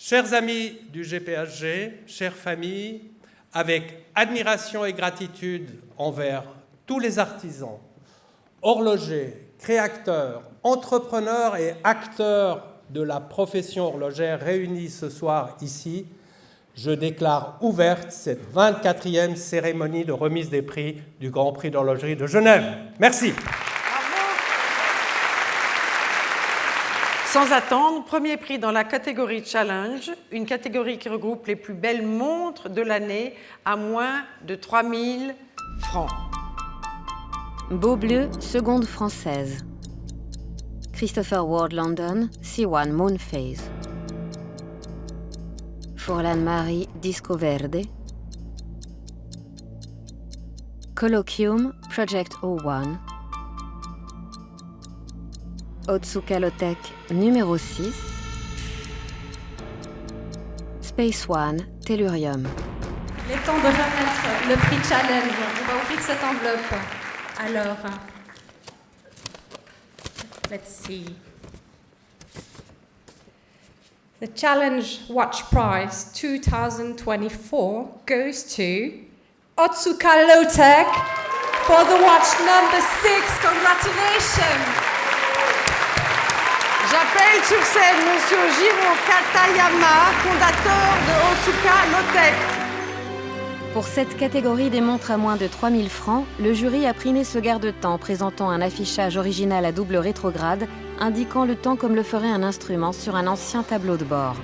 Chers amis du GPHG, chères familles, avec admiration et gratitude envers tous les artisans, horlogers, créateurs, entrepreneurs et acteurs de la profession horlogère réunis ce soir ici, je déclare ouverte cette 24e cérémonie de remise des prix du Grand Prix d'horlogerie de Genève. Merci. Sans attendre, premier prix dans la catégorie Challenge, une catégorie qui regroupe les plus belles montres de l'année à moins de 3 000 francs. Beau Bleu, seconde française. Christopher Ward London, C1 Moonphase. Furlan Marie Disco Verde. Colloquium Project 01. Otsuka Lotech numéro 6. Space One Tellurium. Il est temps de remettre le prix Challenge. On va ouvrir cette enveloppe. Alors, let's see. The Challenge Watch Prize 2024 goes to Otsuka Lotech for the watch number 6. Congratulations! J'appelle sur scène Monsieur Jiro Katayama, fondateur de Otsuka Lotech. Pour cette catégorie des montres à moins de 3 000 francs, le jury a primé ce garde-temps présentant un affichage original à double rétrograde indiquant le temps comme le ferait un instrument sur un ancien tableau de bord.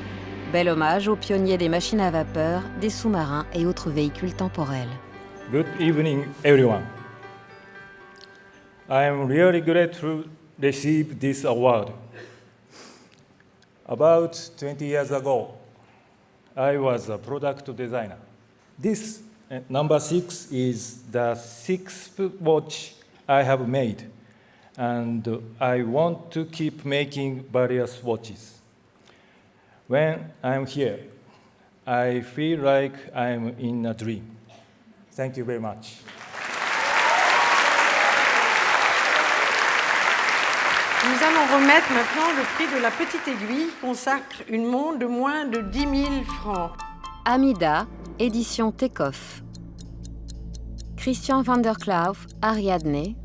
Bel hommage aux pionniers des machines à vapeur, des sous-marins et autres véhicules temporels. Good evening, everyone. I am really glad to receive this award. About 20 years ago, I was a product designer. This number 6 is the 6th watch I have made, and I want to keep making various watches. When I'm here, I feel like I'm in a dream. Thank you very much. Nous allons remettre maintenant le prix de la petite aiguille qui consacre une montre de moins de 10 000 francs. Amida, édition Tekoff. Christian van der Klauf, Ariadne.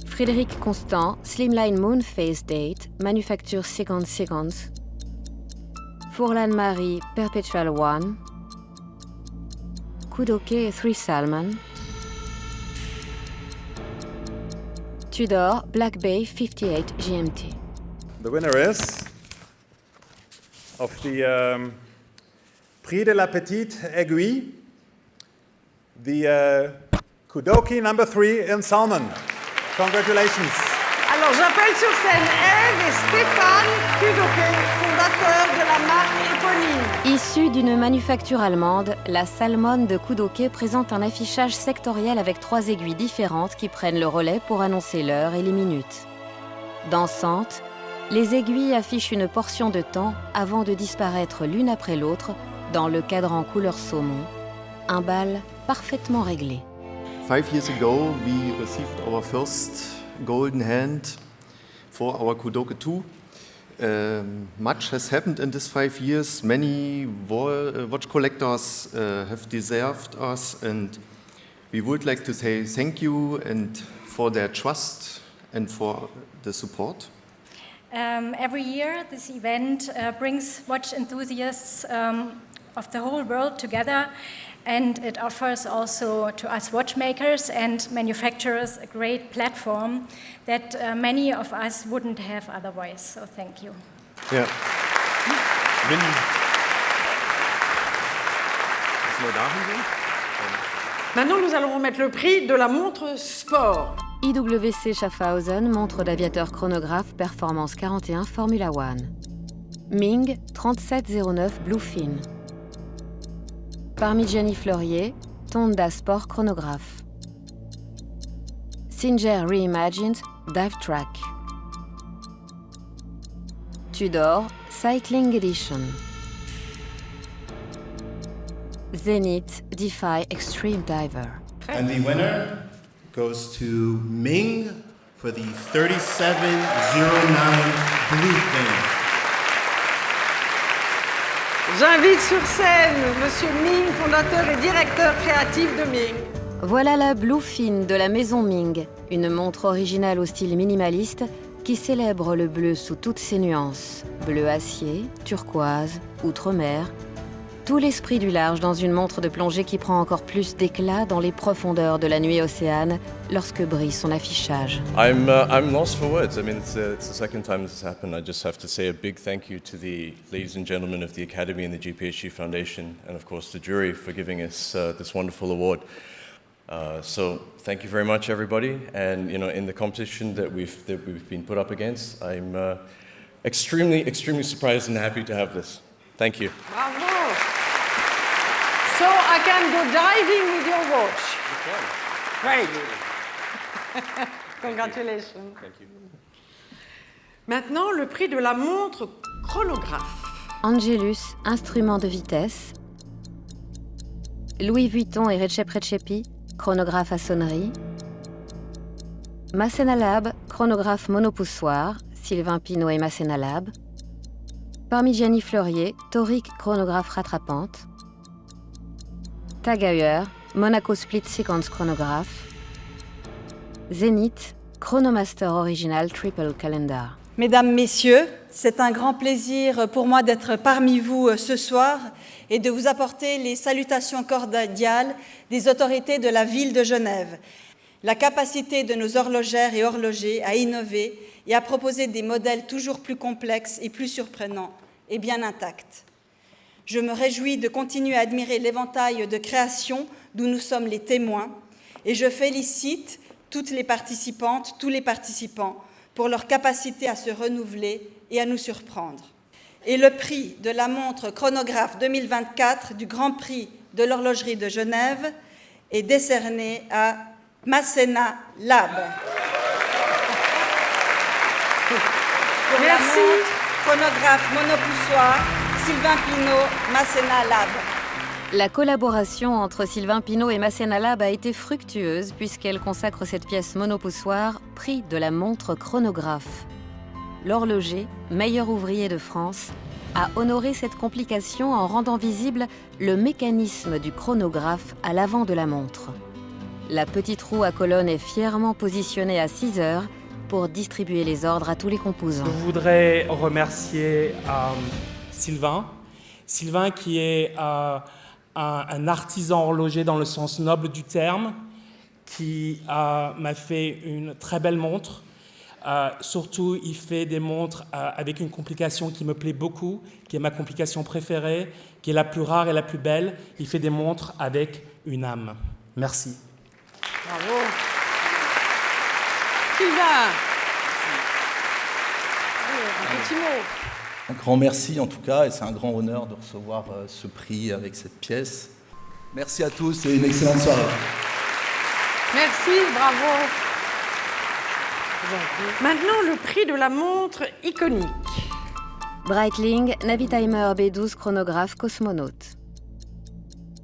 Frédéric Constant, Slimline Moonphase Date, manufacture Second Seconds. Furlan Marie, Perpetual One. Kudoke 3 Salmon. Tudor Black Bay 58 GMT. The winner is of the Prix de la Petite Aiguille, the Kudoke number 3 in Salmon. Congratulations. Alors j'appelle sur scène Eve et Stéphane Kudoke, fondateurs de la marque éponyme. Issue d'une manufacture allemande, la Salmon de Kudoke présente un affichage sectoriel avec 3 aiguilles différentes qui prennent le relais pour annoncer l'heure et les minutes. Dansantes, les aiguilles affichent une portion de temps avant de disparaître l'une après l'autre dans le cadran couleur saumon, un bal parfaitement réglé. 5 years ago, we received our first golden hand for our Kudoke 2. Much has happened in these 5 years. Many watch collectors have deserved us, and we would like to say thank you and for their trust and for the support. Every year, this event brings watch enthusiasts of the whole world together, and it offers also to us watchmakers and manufacturers a great platform that many of us wouldn't have otherwise. So thank you. Ja. Wenn. Ist mal dahin gehen? Maintenant, nous allons remettre le prix de la montre sport. IWC Schaffhausen, montre d'aviateur chronographe, performance 41, Formula One. Ming, 3709, Bluefin. Parmigiani Fleurier, Tonda Sport chronographe. Singer Reimagined, Dive Track. Tudor, Cycling Edition. Zenith, Defy Extreme Diver. And the winner goes to Ming for the 3709 Bluefin. J'invite sur scène Monsieur Ming, fondateur et directeur créatif de Ming. Voilà la Bluefin de la maison Ming, une montre originale au style minimaliste qui célèbre le bleu sous toutes ses nuances. Bleu acier, turquoise, outre-mer. Tout l'esprit du large dans une montre de plongée qui prend encore plus d'éclat dans les profondeurs de la nuit océane lorsque brille son affichage. I'm lost for words. I mean, it's the second time this has happened. I just have to say a big thank you to the ladies and gentlemen of the Academy and the GPHG Foundation, and of course the jury for giving us this wonderful award. So thank you very much, everybody. And you know, in the competition that we've been put up against, I'm extremely surprised and happy to have this. Thank you. Bravo. So I can go diving with your watch. Great. Congratulations. Thank you. Maintenant, le prix de la montre chronographe. Angelus, instrument de vitesse. Louis Vuitton et Recep Recepi, chronographe à sonnerie. Masséna Lab, chronographe monopoussoir, Sylvain Pinault et Masséna Lab. Parmigiani Fleurier, torique chronographe rattrapante. Tag Heuer, Monaco Split Sequence chronographe. Zénith, Chronomaster original triple calendar. Mesdames, Messieurs, c'est un grand plaisir pour moi d'être parmi vous ce soir et de vous apporter les salutations cordiales des autorités de la ville de Genève. La capacité de nos horlogères et horlogers à innover et à proposer des modèles toujours plus complexes et plus surprenants est bien intacte. Je me réjouis de continuer à admirer l'éventail de créations d'où nous sommes les témoins et je félicite toutes les participantes, tous les participants pour leur capacité à se renouveler et à nous surprendre. Et le prix de la montre chronographe 2024 du Grand Prix de l'horlogerie de Genève est décerné à Masséna Lab. Pour Merci. la montre chronographe monopoussoir, Sylvain Pinault, Masséna Lab. La collaboration entre Sylvain Pinault et Masséna Lab a été fructueuse puisqu'elle consacre cette pièce monopoussoir prix de la montre chronographe. L'horloger, meilleur ouvrier de France, a honoré cette complication en rendant visible le mécanisme du chronographe à l'avant de la montre. La petite roue à colonne est fièrement positionnée à 6 heures pour distribuer les ordres à tous les composants. Je voudrais remercier Sylvain qui est un artisan horloger dans le sens noble du terme, qui m'a fait une très belle montre. Surtout, il fait des montres avec une complication qui me plaît beaucoup, qui est ma complication préférée, qui est la plus rare et la plus belle. Il fait des montres avec une âme. Merci. Bravo. Sylvain. Un petit mot. Un grand merci en tout cas, et c'est un grand honneur de recevoir ce prix avec cette pièce. Merci à tous et une excellente soirée. Merci, bravo. Maintenant, le prix de la montre iconique. Breitling, Navitimer B12 chronographe cosmonaute.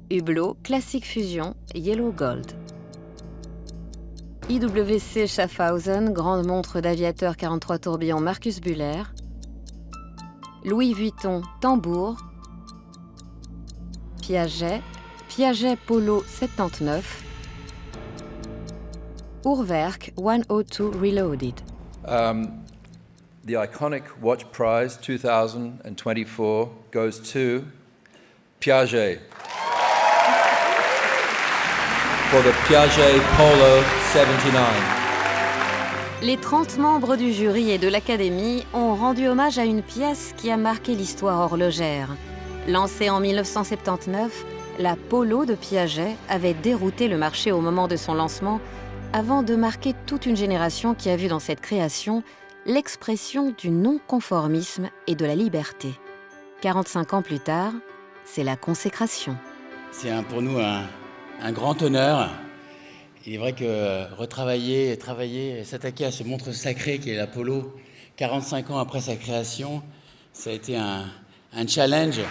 Hublot, classique fusion, Yellow Gold. IWC Schaffhausen, grande montre d'aviateur 43 tourbillons Marcus Buller. Louis Vuitton, tambour. Piaget Polo 79. Urwerk 102 Reloaded. The iconic watch prize 2024 goes to Piaget for the Piaget Polo 79. Les 30 membres du jury et de l'Académie ont rendu hommage à une pièce qui a marqué l'histoire horlogère. Lancée en 1979, la Polo de Piaget avait dérouté le marché au moment de son lancement, avant de marquer toute une génération qui a vu dans cette création l'expression du non-conformisme et de la liberté. 45 ans plus tard, c'est la consécration. C'est pour nous un grand honneur. Il est vrai que retravailler, travailler, s'attaquer à ce monstre sacré qui est la Polo, 45 ans après sa création, ça a été un challenge.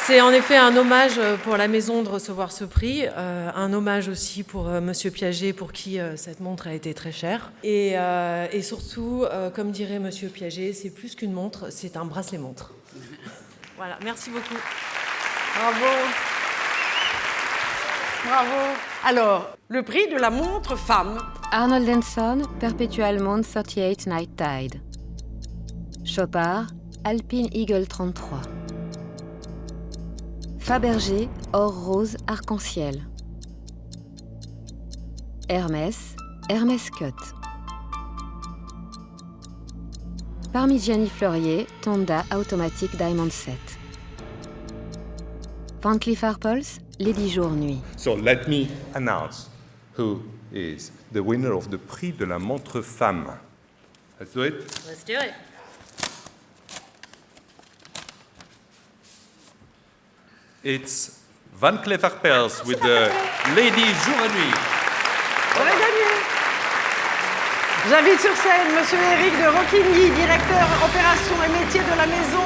C'est en effet un hommage pour la maison de recevoir ce prix, un hommage aussi pour Monsieur Piaget, pour qui cette montre a été très chère. Et surtout, comme dirait Monsieur Piaget, c'est plus qu'une montre, c'est un bracelet-montre. Voilà, merci beaucoup. Bravo. Bravo. Alors, le prix de la montre femme. Arnold Denson, Perpetual Moon 38 Night Tide. Chopard, Alpine Eagle 33. Fabergé, or rose arc-en-ciel. Hermès, Hermès Cut. Parmigiani Fleurier, Tonda Automatic Diamond Set. Van Cleef Arpels, Lady Jour-Nuit. So let me announce who is the winner of the prix de la montre femme. Let's do it. Let's do it. It's Van Cleef Arpels with the Lady Jour-Nuit. On a gagné. J'invite sur scène Monsieur Éric de Roquigny, directeur opération et métier de la maison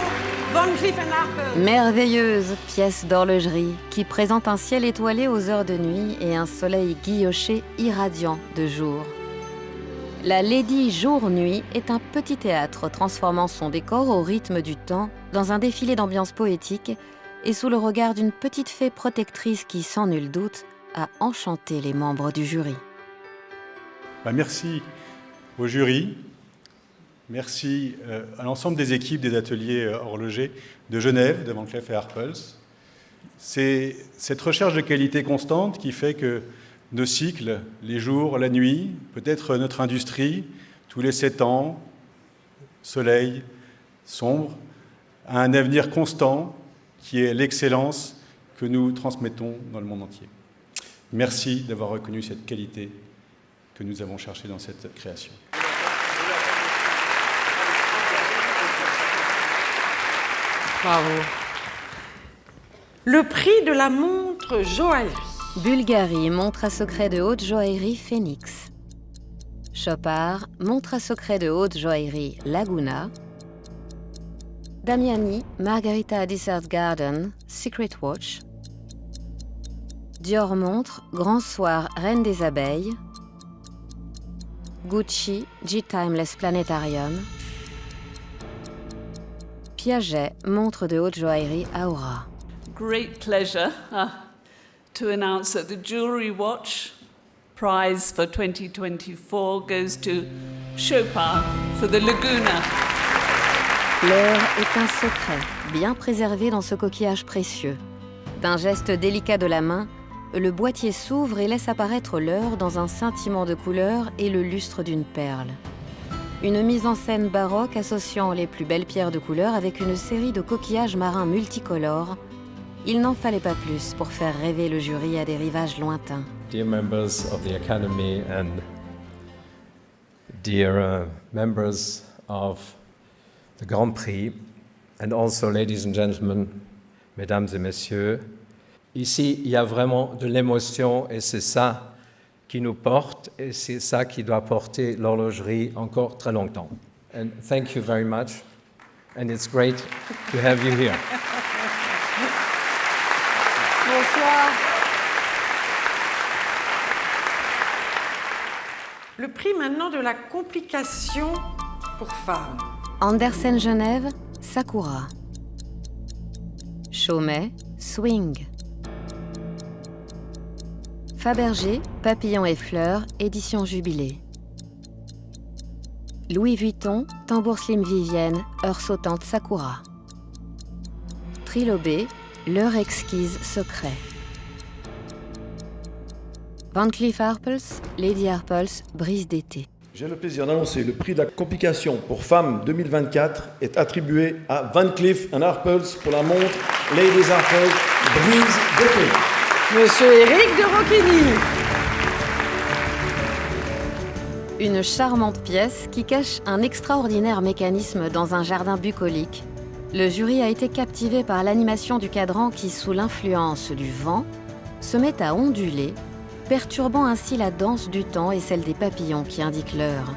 Van Cleef & Arpels. Merveilleuse pièce d'horlogerie qui présente un ciel étoilé aux heures de nuit et un soleil guilloché irradiant de jour. La Lady Jour-Nuit est un petit théâtre transformant son décor au rythme du temps dans un défilé d'ambiance poétique et sous le regard d'une petite fée protectrice qui, sans nul doute, a enchanté les membres du jury. Merci au jury, merci à l'ensemble des équipes des ateliers horlogers de Genève, de Van Cleef & Arpels. C'est cette recherche de qualité constante qui fait que nos cycles, les jours, la nuit, peut-être notre industrie, tous les 7 ans, soleil, sombre, a un avenir constant qui est l'excellence que nous transmettons dans le monde entier. Merci d'avoir reconnu cette qualité que nous avons cherchée dans cette création. Bravo. Le prix de la montre joaillerie. Bulgari, montre à secret de haute joaillerie Phoenix. Chopard, montre à secret de haute joaillerie Laguna. Damiani, Margarita Desert Garden, Secret Watch. Dior montre, Grand Soir, Reine des Abeilles. Gucci, G-Timeless Planetarium. Piaget, montre de haute joaillerie Aura. Great pleasure to announce that the Jewelry Watch prize for 2024 goes to Chopard for the Laguna. L'heure est un secret, bien préservé dans ce coquillage précieux. D'un geste délicat de la main, le boîtier s'ouvre et laisse apparaître l'heure dans un scintillement de couleurs et le lustre d'une perle. Une mise en scène baroque associant les plus belles pierres de couleur avec une série de coquillages marins multicolores. Il n'en fallait pas plus pour faire rêver le jury à des rivages lointains. Dear members of the Academy and dear members of the Grand Prix, and also ladies and gentlemen, mesdames et messieurs, ici il y a vraiment de l'émotion et c'est ça qui nous porte et c'est ça qui doit porter l'horlogerie encore très longtemps. And thank you very much, and it's great to have you here. Bonsoir. Le prix maintenant de la complication pour femmes. Andersen Genève, Sakura. Chaumet, Swing. Fabergé, Papillons et Fleurs, édition Jubilé. Louis Vuitton, Tambour Slim Vivienne, heure sautante Sakura. Trilobé, l'heure exquise Secret. Van Cleef Arpels, Lady Arpels, Brise d'été. J'ai le plaisir d'annoncer le prix de la complication pour femmes 2024 est attribué à Van Cleef & Arpels pour la montre Ladies Harpers, Brise d'épée. Monsieur Éric de Rocquigny. Une charmante pièce qui cache un extraordinaire mécanisme dans un jardin bucolique. Le jury a été captivé par l'animation du cadran qui, sous l'influence du vent, se met à onduler, perturbant ainsi la danse du temps et celle des papillons qui indiquent l'heure.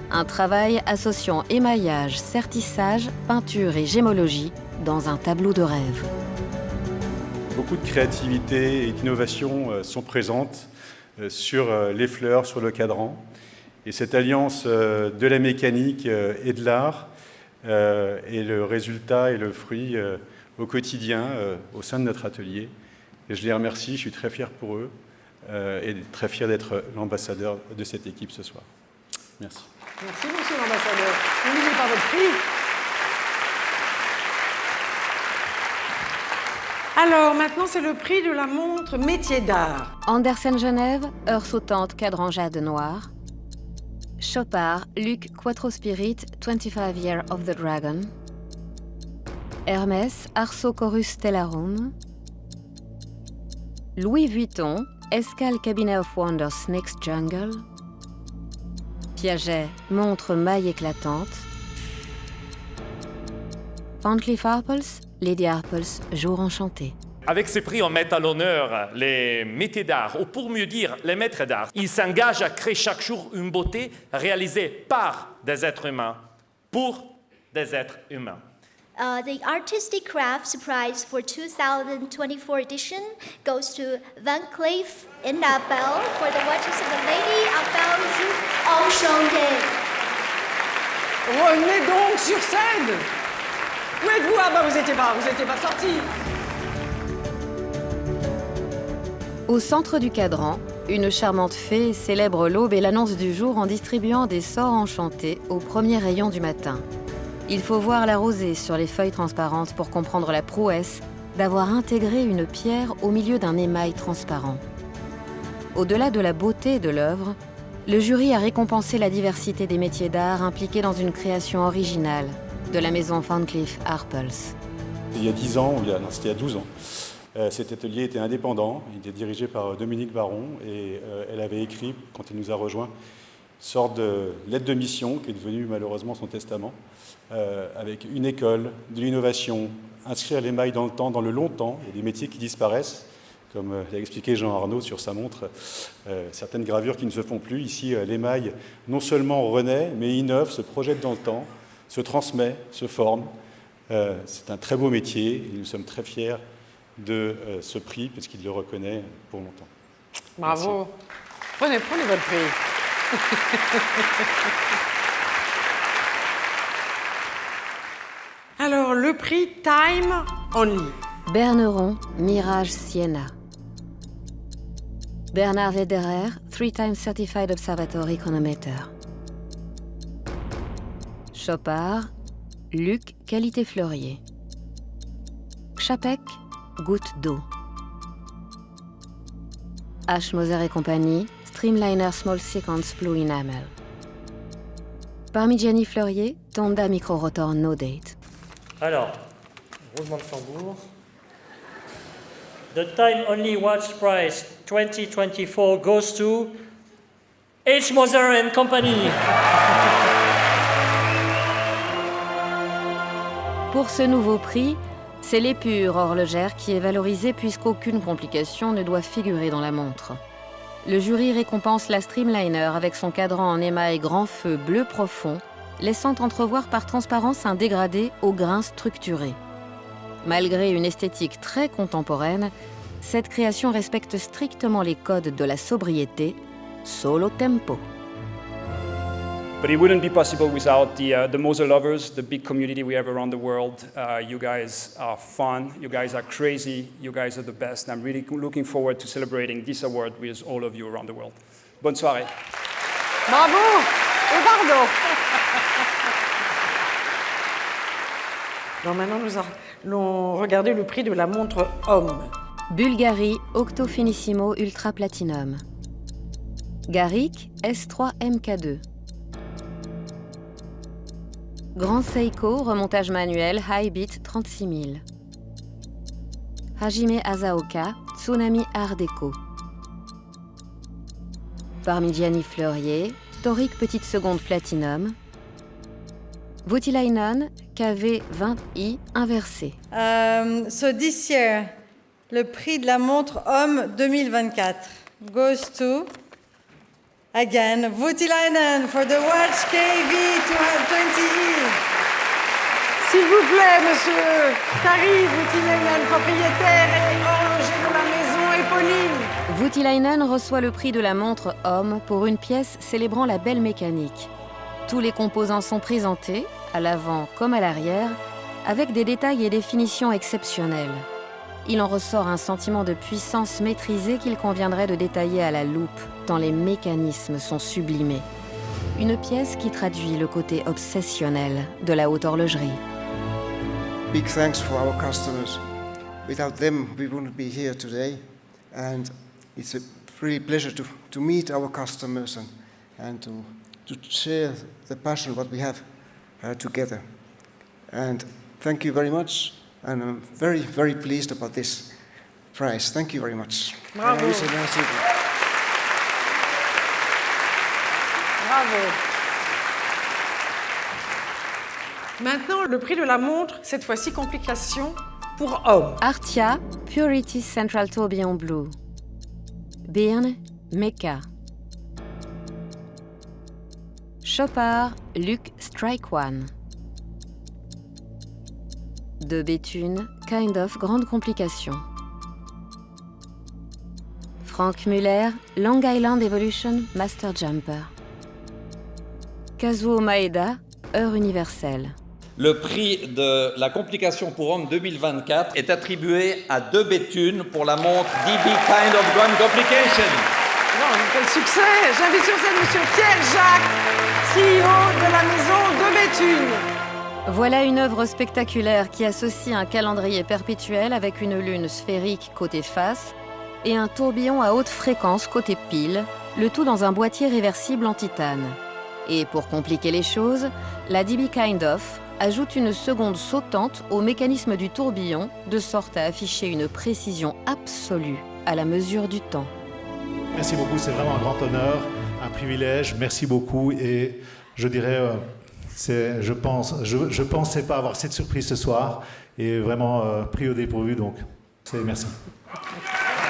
Un travail associant émaillage, sertissage, peinture et gémologie dans un tableau de rêve. Beaucoup de créativité et d'innovation sont présentes sur les fleurs, sur le cadran. Et cette alliance de la mécanique et de l'art est le résultat et le fruit au quotidien au sein de notre atelier. Et je les remercie, je suis très fier pour eux et très fier d'être l'ambassadeur de cette équipe ce soir. Merci. Merci, monsieur l'ambassadeur. N'oubliez pas votre prix. Alors, maintenant, c'est le prix de la montre métier d'art. Andersen Genève, heure sautante, cadran jade noir. Chopard, Luc Quattro Spirit, 25 Year of the Dragon. Hermès, Arceau Chorus Stellarum. Louis Vuitton, Escale Cabinet of Wonders Snake's Jungle. Piaget, montre maille éclatante. Van Cleef Arpels, Lady Arpels, Jour enchanté. Avec ce prix, on met à l'honneur les métiers d'art, ou pour mieux dire, les maîtres d'art. Ils s'engagent à créer chaque jour une beauté réalisée par des êtres humains, pour des êtres humains. The Artistic Crafts Prize for 2024 edition goes to Van Cleef & Arpels for the watches of the Lady Arpels Jour enchanté. Revenez donc sur scène. Où êtes-vous? Ah bah vous étiez pas sortis. Au centre du cadran, une charmante fée célèbre l'aube et l'annonce du jour en distribuant des sorts enchantés aux premiers rayons du matin. Il faut voir la rosée sur les feuilles transparentes pour comprendre la prouesse d'avoir intégré une pierre au milieu d'un émail transparent. Au-delà de la beauté de l'œuvre, le jury a récompensé la diversité des métiers d'art impliqués dans une création originale de la maison Van Cleef Arpels. Il y a 10 ans, c'était il y a 12 ans, cet atelier était indépendant, il était dirigé par Dominique Baron et elle avait écrit, quand elle nous a rejoints, une sorte de lettre de mission qui est devenue malheureusement son testament, avec une école, de l'innovation, inscrire l'émail dans le temps, dans le long temps. Il y a des métiers qui disparaissent, comme l'a expliqué Jean Arnaud sur sa montre, certaines gravures qui ne se font plus. Ici, l'émail non seulement renaît, mais innove, se projette dans le temps, se transmet, se forme. C'est un très beau métier et nous sommes très fiers de ce prix parce qu'il le reconnaît pour longtemps. Bravo. Prenez votre prix. Alors, le prix Time Only. Berneron, Mirage Siena. Bernard Lederer, 3-time Certified Observatory Chronometer. Chopard, Luc, Qualité Fleurier. Chapek, Goutte d'eau. H. Moser et compagnie, Streamliner Small Sequence Blue Enamel. Parmigiani Fleurier, Tonda Micro-Rotor No Date. Alors, roulement de tambour. The Time Only Watch Prize 2024 goes to H. Moser and Company. Pour ce nouveau prix, c'est l'épure horlogère qui est valorisée puisqu'aucune complication ne doit figurer dans la montre. Le jury récompense la Streamliner avec son cadran en émail grand feu bleu profond, laissant entrevoir par transparence un dégradé au grain structuré. Malgré une esthétique très contemporaine, cette création respecte strictement les codes de la sobriété, solo tempo. But it wouldn't be possible without the Moser lovers, the big community we have around the world. You guys are fun, you guys are crazy, you guys are the best. I'm really looking forward to celebrating this award with all of you around the world. Bonne soirée. Bravo et pardon. Donc maintenant, nous allons regarder le prix de la montre homme. Bulgari Octo Finissimo Ultra Platinum. Garrick S3 MK2. Grand Seiko, remontage manuel, High Beat 36 000. Hajime Asaoka, Tsunami Art Déco. Parmigiani Fleurier, Toric Petite Seconde Platinum. Voutilainen, KV20i inversé. So this year, le prix de la montre homme 2024 goes to, again, Voutilainen for the watch KV20i. S'il vous plaît, monsieur Kari Voutilainen, propriétaire et horloger de la maison Éponyme. Voutilainen reçoit le prix de la montre homme pour une pièce célébrant la belle mécanique. Tous les composants sont présentés, à l'avant comme à l'arrière, avec des détails et des finitions exceptionnelles. Il en ressort un sentiment de puissance maîtrisée qu'il conviendrait de détailler à la loupe, tant les mécanismes sont sublimés. Une pièce qui traduit le côté obsessionnel de la haute horlogerie. Big thanks for our customers. Without them, we wouldn't be here today. And it's a really pleasure to meet our customers and to share the passion what we have together. And thank you very much. And I'm very, very pleased about this prize. Thank you very much. Bravo. Bravo. Maintenant, le prix de la montre, cette fois-ci complication pour hommes. Artia, Purity Central Tourbillon Blue. Byrne, Mecca. Chopard, Luke Strike One. De Béthune, Kind of Grande Complication. Frank Muller, Long Island Evolution Master Jumper. Kazuo Maeda, Heure universelle. Le prix de la complication pour homme 2024 est attribué à De Béthune pour la montre DB Kind of Grande Complication. Non, quel succès! J'invite sur scène monsieur Pierre Jacques, CEO de la maison De Béthune. Voilà une œuvre spectaculaire qui associe un calendrier perpétuel avec une lune sphérique côté face et un tourbillon à haute fréquence côté pile, le tout dans un boîtier réversible en titane. Et pour compliquer les choses, la DB Kind of ajoute une seconde sautante au mécanisme du tourbillon, de sorte à afficher une précision absolue à la mesure du temps. Merci beaucoup, c'est vraiment un grand honneur, un privilège. Merci beaucoup et je dirais, je pensais pas avoir cette surprise ce soir et vraiment pris au dépourvu, donc merci.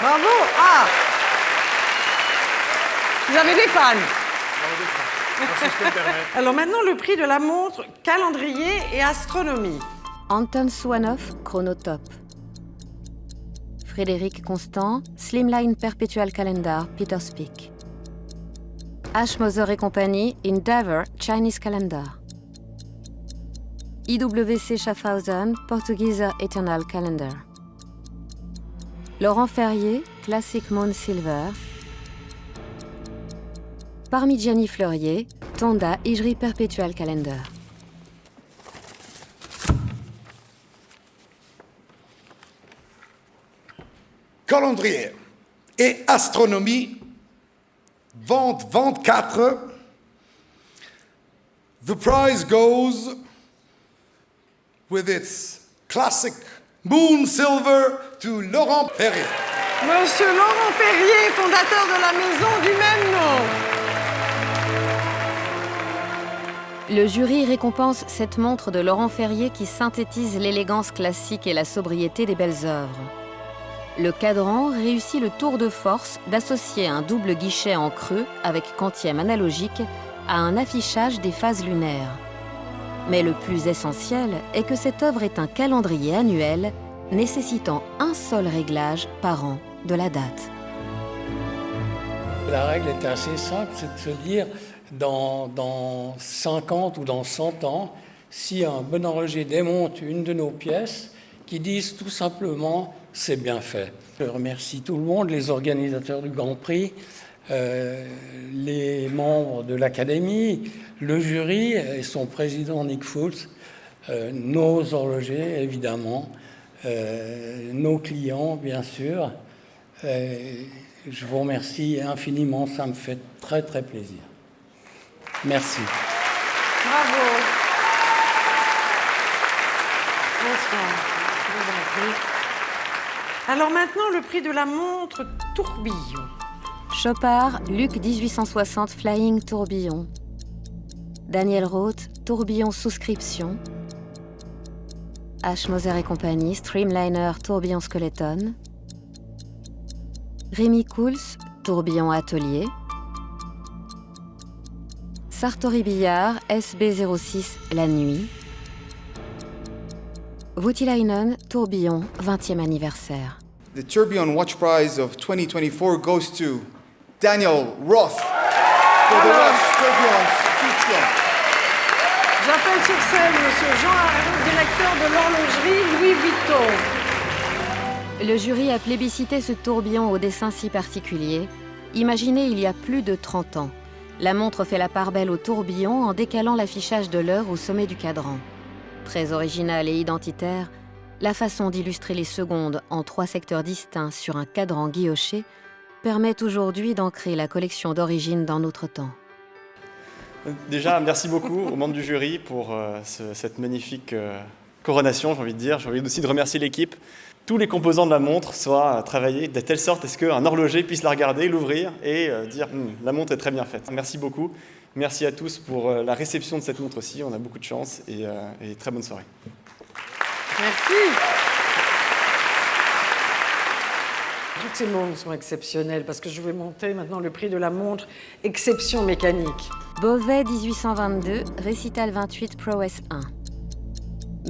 Bravo! Ah! Vous avez des fans. Alors maintenant, le prix de la montre, calendrier et astronomie. Anton Suanoff, Chronotop. Frédéric Constant, Slimline Perpetual Calendar, Peter's Peak. H. Moser et compagnie, Endeavour, Chinese Calendar. IWC Schaffhausen, Portuguese Eternal Calendar. Laurent Ferrier, Classic Moon Silver. Parmigiani Fleurier, Tonda Hijri Perpetual Calendar. Calendrier et astronomie, vente 24. The prize goes with its classic moon silver to Laurent Ferrier. Monsieur Laurent Ferrier, fondateur de la maison du même nom. Le jury récompense cette montre de Laurent Ferrier qui synthétise l'élégance classique et la sobriété des belles œuvres. Le cadran réussit le tour de force d'associer un double guichet en creux avec quantième analogique à un affichage des phases lunaires. Mais le plus essentiel est que cette œuvre est un calendrier annuel nécessitant un seul réglage par an de la date. La règle est assez simple, c'est de se dire dans 50 ou dans 100 ans, si un bon horloger démonte une de nos pièces, qui disent tout simplement « c'est bien fait ». Je remercie tout le monde, les organisateurs du Grand Prix, les membres de l'Académie, le jury et son président Nick Fultz, nos horlogers évidemment, nos clients bien sûr. Je vous remercie infiniment, ça me fait très très plaisir. Merci. Bravo. Bonsoir. Alors maintenant, le prix de la montre tourbillon. Chopard, Luc 1860 Flying Tourbillon. Daniel Roth, Tourbillon Souscription. H. Moser et compagnie, Streamliner Tourbillon Skeleton. Rémi Couls, Tourbillon Atelier. Sartori Billard, SB06 La Nuit. Voutilainen, Tourbillon, 20e anniversaire. The Tourbillon Watch Prize of 2024 goes to Daniel Roth for the watch Tourbillon Souscription. J'appelle sur scène M. Jean Arnaud, directeur de l'horlogerie Louis Vuitton. Le jury a plébiscité ce tourbillon au dessin si particulier, imaginé il y a plus de 30 ans. La montre fait la part belle au tourbillon en décalant l'affichage de l'heure au sommet du cadran. Très originale et identitaire, la façon d'illustrer les secondes en 3 secteurs distincts sur un cadran guilloché permet aujourd'hui d'ancrer la collection d'origine dans notre temps. Déjà, merci beaucoup aux membres du jury pour cette magnifique coronation, j'ai envie de dire. J'ai envie aussi de remercier l'équipe. Tous les composants de la montre soient travaillés de telle sorte à ce qu'un horloger puisse la regarder, l'ouvrir et dire « la montre est très bien faite ». Merci beaucoup. Merci à tous pour la réception de cette montre aussi. On a beaucoup de chance et très bonne soirée. Merci. Toutes ces montres sont exceptionnelles parce que je vais monter maintenant le prix de la montre exception mécanique. Beauvais 1822, Récital 28 Prowess 1.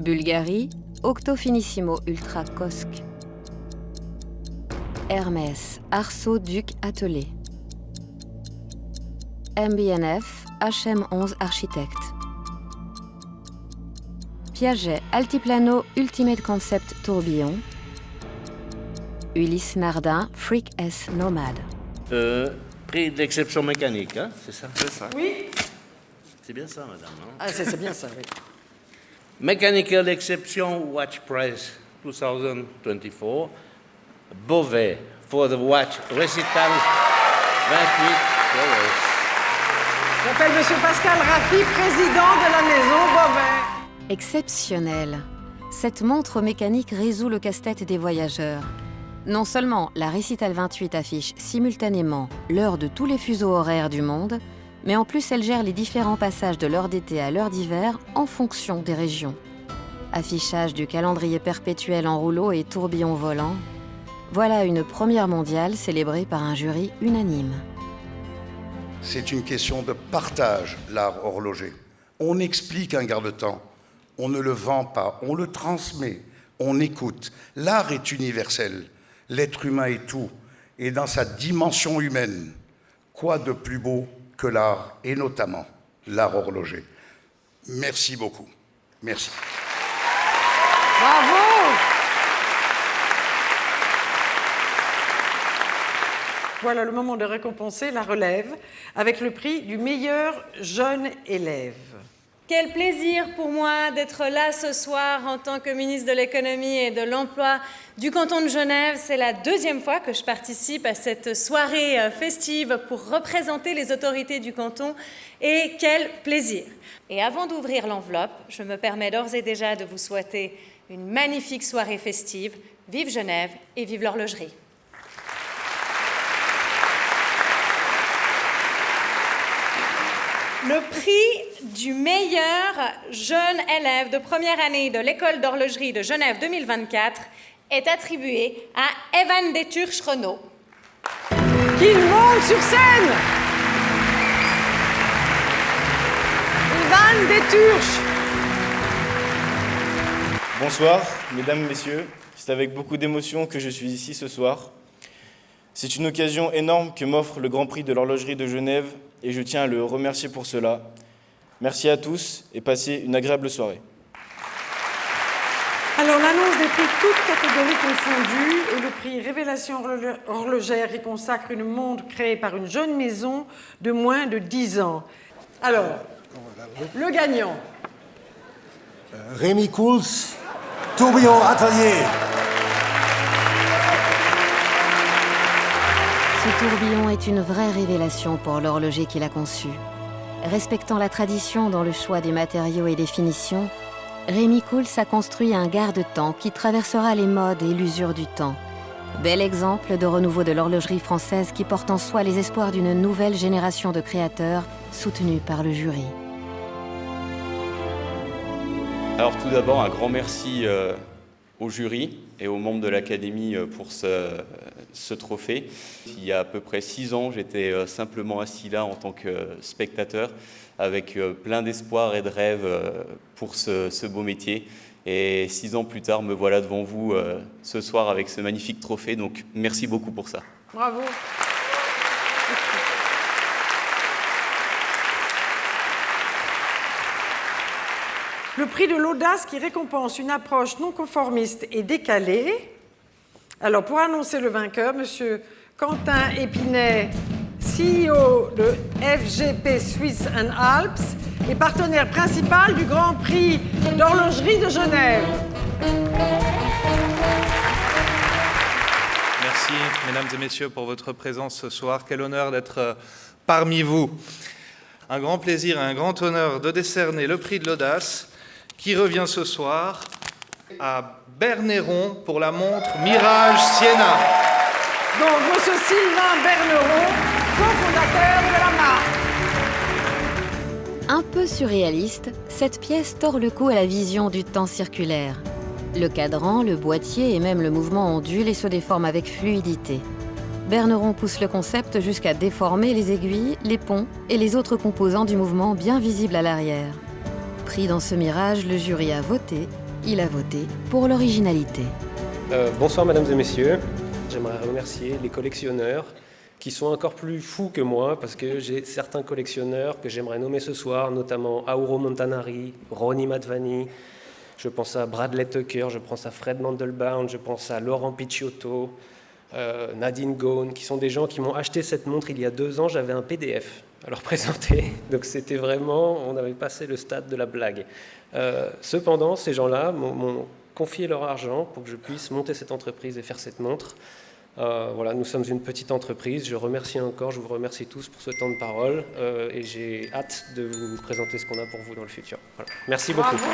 Bulgarie, Octo Finissimo Ultra Cosc. Hermès, Arceau Duc Attelé. MBNF, HM11 Architecte. Piaget, Altiplano Ultimate Concept Tourbillon. Ulysse Nardin, Freak S Nomade. Prix d'exception mécanique, hein, c'est ça? C'est ça. Oui. C'est bien ça, madame, non? Ah, c'est bien ça, oui. Mechanical Exception Watch Prize 2024, Beauvais, for the watch Récital 28 Prowess. J'appelle M. Pascal Raffi, président de la maison Beauvais. Exceptionnel. Cette montre mécanique résout le casse-tête des voyageurs. Non seulement la Récital 28 affiche simultanément l'heure de tous les fuseaux horaires du monde, mais en plus elle gère les différents passages de l'heure d'été à l'heure d'hiver en fonction des régions. Affichage du calendrier perpétuel en rouleau et tourbillon volant, voilà une première mondiale célébrée par un jury unanime. C'est une question de partage, l'art horloger. On explique un garde-temps, on ne le vend pas, on le transmet, on écoute. L'art est universel, l'être humain est tout, et dans sa dimension humaine, quoi de plus beau que l'art, et notamment l'art horloger. Merci beaucoup. Merci. Bravo! Voilà le moment de récompenser la relève avec le prix du meilleur jeune élève. Quel plaisir pour moi d'être là ce soir en tant que ministre de l'économie et de l'emploi du canton de Genève. C'est la 2e fois que je participe à cette soirée festive pour représenter les autorités du canton. Et quel plaisir! Et avant d'ouvrir l'enveloppe, je me permets d'ores et déjà de vous souhaiter une magnifique soirée festive. Vive Genève et vive l'horlogerie! Le prix du meilleur jeune élève de première année de l'école d'horlogerie de Genève 2024 est attribué à Evan Déturche-Renaud. Qu'il monte sur scène! Evan Déturche! Bonsoir, mesdames, messieurs. C'est avec beaucoup d'émotion que je suis ici ce soir. C'est une occasion énorme que m'offre le Grand Prix de l'horlogerie de Genève et je tiens à le remercier pour cela. Merci à tous et passez une agréable soirée. Alors, l'annonce des prix toutes catégories confondues et le prix Révélation horlogère qui consacre une montre créée par une jeune maison de moins de 10 ans. Alors, le gagnant. Rémi Couls, Tourbillon Atelier. Ce tourbillon est une vraie révélation pour l'horloger qui l'a conçu. Respectant la tradition dans le choix des matériaux et des finitions, Rémi Couls a construit un garde-temps qui traversera les modes et l'usure du temps Bel exemple de renouveau de l'horlogerie française qui porte en soi les espoirs d'une nouvelle génération de créateurs soutenus par le jury. Alors tout d'abord, un grand merci au jury et aux membres de l'Académie pour ce trophée. Il y a à peu près 6 ans, j'étais simplement assis là en tant que spectateur avec plein d'espoir et de rêves pour ce beau métier. Et 6 ans plus tard, me voilà devant vous ce soir avec ce magnifique trophée. Donc merci beaucoup pour ça. Bravo. Le prix de l'audace qui récompense une approche non conformiste et décalée. Alors, pour annoncer le vainqueur, Monsieur Quentin Épinay, CEO de FGP Swiss and Alps et partenaire principal du Grand Prix d'horlogerie de Genève. Merci, mesdames et messieurs, pour votre présence ce soir. Quel honneur d'être parmi vous. Un grand plaisir et un grand honneur de décerner le prix de l'audace qui revient ce soir à Berneron pour la montre Mirage Sienna. Donc, M. Sylvain Berneron, cofondateur de la marque. Un peu surréaliste, cette pièce tord le cou à la vision du temps circulaire. Le cadran, le boîtier et même le mouvement ondule et se déforme avec fluidité. Berneron pousse le concept jusqu'à déformer les aiguilles, les ponts et les autres composants du mouvement bien visibles à l'arrière. Pris dans ce mirage, le jury a voté. Il a voté pour l'originalité. Bonsoir mesdames et messieurs. J'aimerais remercier les collectionneurs qui sont encore plus fous que moi parce que j'ai certains collectionneurs que j'aimerais nommer ce soir, notamment Auro Montanari, Ronnie Madvani, je pense à Bradley Tucker, je pense à Fred Mandelbaum, je pense à Laurent Picciotto, Nadine Gaune, qui sont des gens qui m'ont acheté cette montre il y a 2 ans. J'avais un PDF à leur présenter, donc c'était vraiment, on avait passé le stade de la blague. Cependant, ces gens-là m'ont confié leur argent pour que je puisse monter cette entreprise et faire cette montre. Voilà, nous sommes une petite entreprise. Je vous remercie tous pour ce temps de parole et j'ai hâte de vous présenter ce qu'on a pour vous dans le futur. Voilà. Merci beaucoup. Bravo.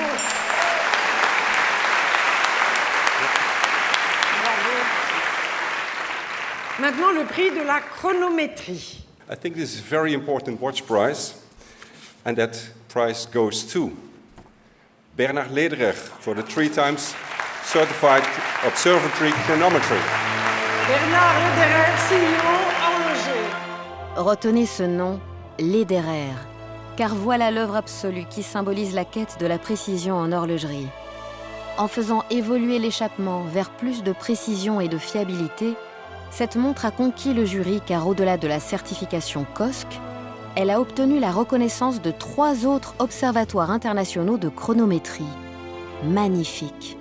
Maintenant, le prix de la chronométrie. I think this is a very important watch prize, and that prize goes to Bernard Lederer for the 3 times certified observatory chronometry. Bernard Lederer, CEO, horloger. Retenez ce nom, Lederer, car voilà l'œuvre absolue qui symbolise la quête de la précision en horlogerie. En faisant évoluer l'échappement vers plus de précision et de fiabilité, cette montre a conquis le jury car au-delà de la certification COSC, elle a obtenu la reconnaissance de 3 autres observatoires internationaux de chronométrie. Magnifique.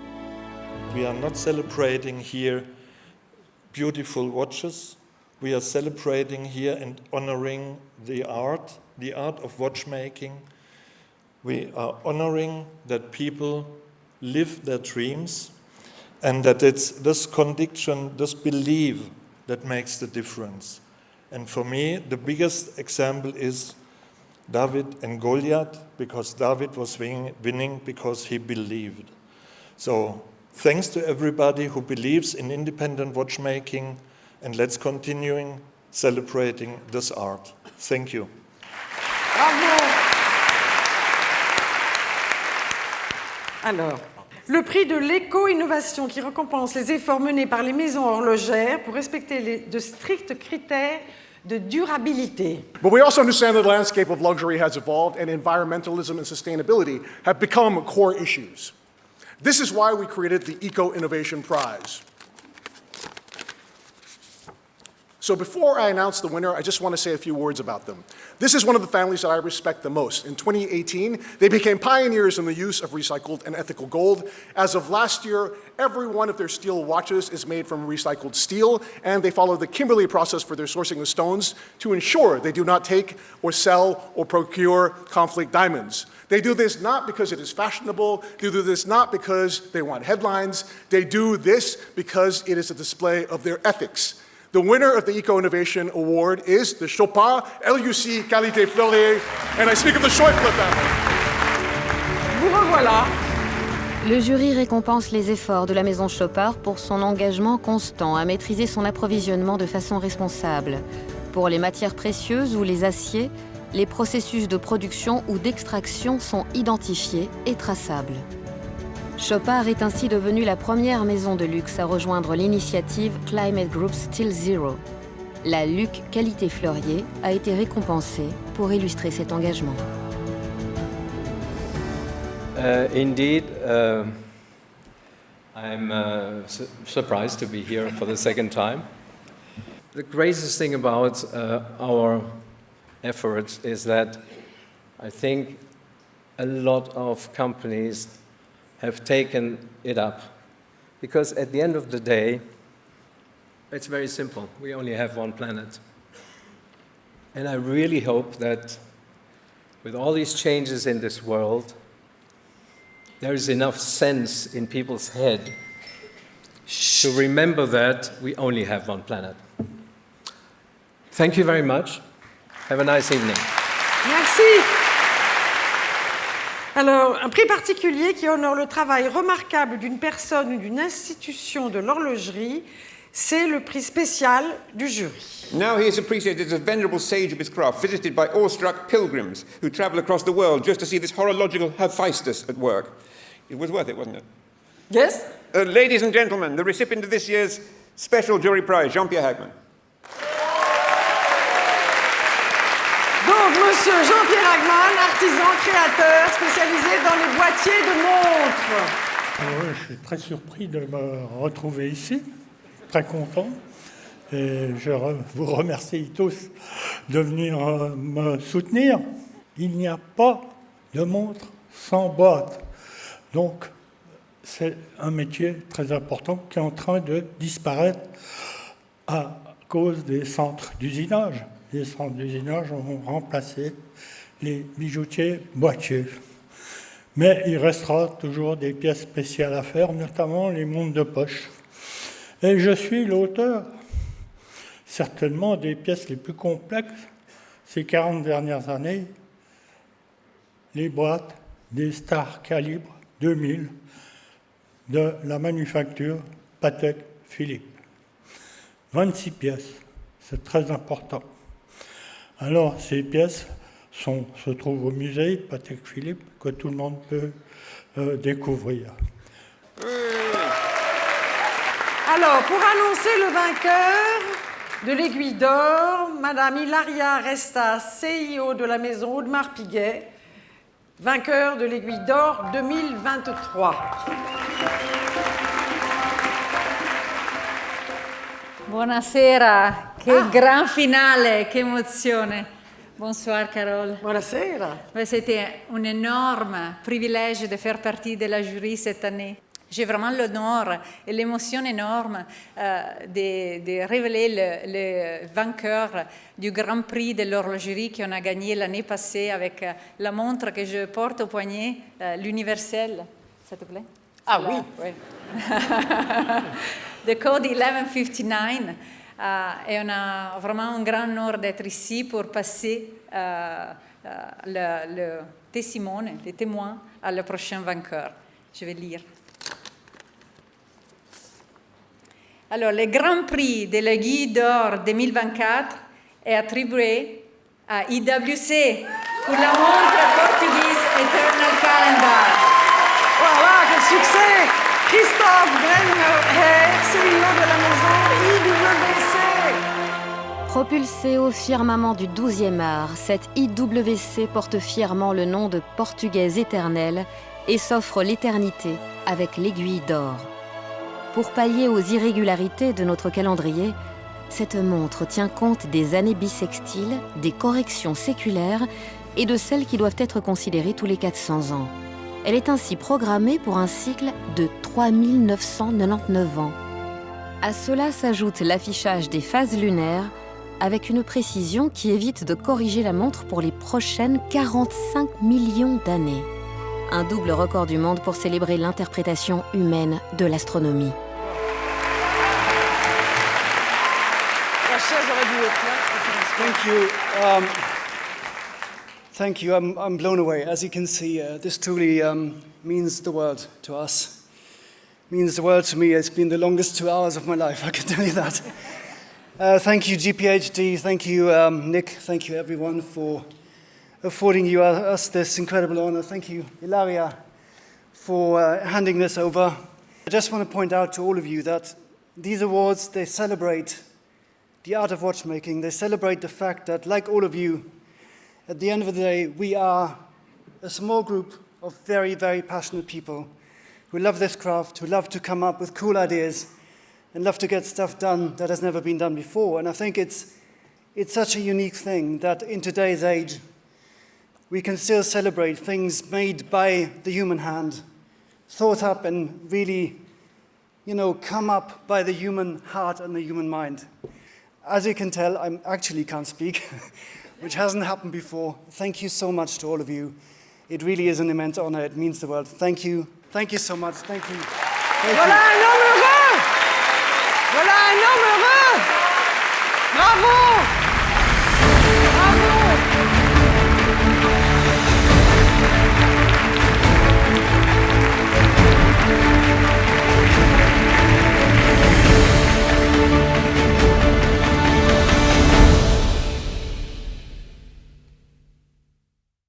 We are not celebrating here beautiful watches. We are celebrating here and honoring the art of watchmaking. We are honoring that people live their dreams and that it's this conviction, this belief that makes the difference. And for me, the biggest example is David and Goliath, because David was winning because he believed. So thanks to everybody who believes in independent watchmaking, and let's continue celebrating this art. Thank you. Bravo. Alors, le prix de l'éco-innovation qui récompense les efforts menés par les maisons horlogères pour respecter de stricts critères de durabilité. But we also understand that the landscape of luxury has evolved and environmentalism and sustainability have become core issues. This is why we created the Eco-Innovation Prize. So before I announce the winner, I just want to say a few words about them. This is one of the families that I respect the most. In 2018, they became pioneers in the use of recycled and ethical gold. As of last year, every one of their steel watches is made from recycled steel, and they follow the Kimberley process for their sourcing of stones to ensure they do not take or sell or procure conflict diamonds. They do this not because it is fashionable. They do this not because they want headlines. They do this because it is a display of their ethics. The winner of the Eco-Innovation Award is the Chopin LUC Qualité Fleurier, and I speak of the Schäufele family. Vous revoilà. Le jury récompense les efforts de la maison Chopard pour son engagement constant à maîtriser son approvisionnement de façon responsable. Pour les matières précieuses ou les aciers, les processus de production ou d'extraction sont identifiés et traçables. Chopard est ainsi devenue la première maison de luxe à rejoindre l'initiative Climate Group Steel Zero. La Luc Qualité Fleurier a été récompensée pour illustrer cet engagement. Indeed, I'm surprised to be here for the second time. The greatest thing about our efforts is that I think a lot of companies have taken it up. Because at the end of the day, it's very simple. We only have one planet. And I really hope that with all these changes in this world, there is enough sense in people's head to remember that we only have one planet. Thank you very much. Have a nice evening. Merci. Alors, un prix particulier qui honore le travail remarquable d'une personne ou d'une institution de l'horlogerie, c'est le prix spécial du jury. Now he is appreciated as a venerable sage of his craft, visited by awestruck pilgrims who travel across the world just to see this horological Hephaestus at work. It was worth it, wasn't it? Yes. Ladies and gentlemen, the recipient of this year's special jury prize, Jean-Pierre Hagman. Donc, monsieur Jean-Pierre Hagman, artisan créateur spécialisé dans les boîtiers de montres. Je suis très surpris de me retrouver ici, très content. Et je vous remercie tous de venir me soutenir. Il n'y a pas de montre sans boîte. Donc, c'est un métier très important qui est en train de disparaître à cause des centres d'usinage. Les centres d'usinage ont remplacé les bijoutiers boîtiers. Mais il restera toujours des pièces spéciales à faire, notamment les montres de poche. Et je suis l'auteur, certainement, des pièces les plus complexes ces 40 dernières années, les boîtes des Star Calibre 2000 de la manufacture Patek Philippe. 26 pièces, c'est très important. Alors, ces pièces se trouvent au musée Patek Philippe, que tout le monde peut découvrir. Alors, pour annoncer le vainqueur de l'Aiguille d'Or, Madame Hilaria Resta, CIO de la maison Audemars-Piguet, vainqueur de l'Aiguille d'Or 2023. Buonasera, che gran finale, che emozione. Bonsoir Carole. Buonasera. C'était un énorme privilège de faire partie de la jury cette année. J'ai vraiment l'honneur et l'émotion énorme de révéler le vainqueur du Grand Prix de l'horlogerie qu'on a gagné l'année passée avec la montre que je porte au poignet, l'universelle. Ça te plaît? Ah oui. The Code 1159. Et on a vraiment un grand honneur d'être ici pour passer le testimone, les témoins, à le prochain vainqueur. Je vais lire. Alors, le Grand Prix de l'Aiguille d'Or 2024 est attribué à IWC pour la montre portugaise Eternal Calendar. Voilà, quel succès! Christophe Brenner, CEO de la maison IWC. Propulsée au firmament du 12e art, cette IWC porte fièrement le nom de Portugaise éternelle et s'offre l'éternité avec l'Aiguille d'Or. Pour pallier aux irrégularités de notre calendrier, cette montre tient compte des années bissextiles, des corrections séculaires et de celles qui doivent être considérées tous les 400 ans. Elle est ainsi programmée pour un cycle de 3999 ans. À cela s'ajoute l'affichage des phases lunaires avec une précision qui évite de corriger la montre pour les prochaines 45 millions d'années. Un double record du monde pour célébrer l'interprétation humaine de l'astronomie. La chaise aurait dû être là. Thank you. Thank you. I'm blown away. As you can see, this truly means the world to us. Means the world to me. It's been the longest 2 hours of my life, I can tell you that. Thank you, GPHD. Thank you, Nick. Thank you, everyone, for affording us this incredible honor. Thank you, Ilaria, for handing this over. I just want to point out to all of you that these awards, they celebrate the art of watchmaking. They celebrate the fact that, like all of you, at the end of the day, we are a small group of very, very passionate people who love this craft, who love to come up with cool ideas and love to get stuff done that has never been done before. And I think it's such a unique thing that in today's age, we can still celebrate things made by the human hand, thought up and really, come up by the human heart and the human mind. As you can tell, I actually can't speak, which hasn't happened before. Thank you so much to all of you. It really is an immense honor. It means the world. Thank you. Thank you so much. Thank you. Voilà un homme heureux! Voilà un homme heureux!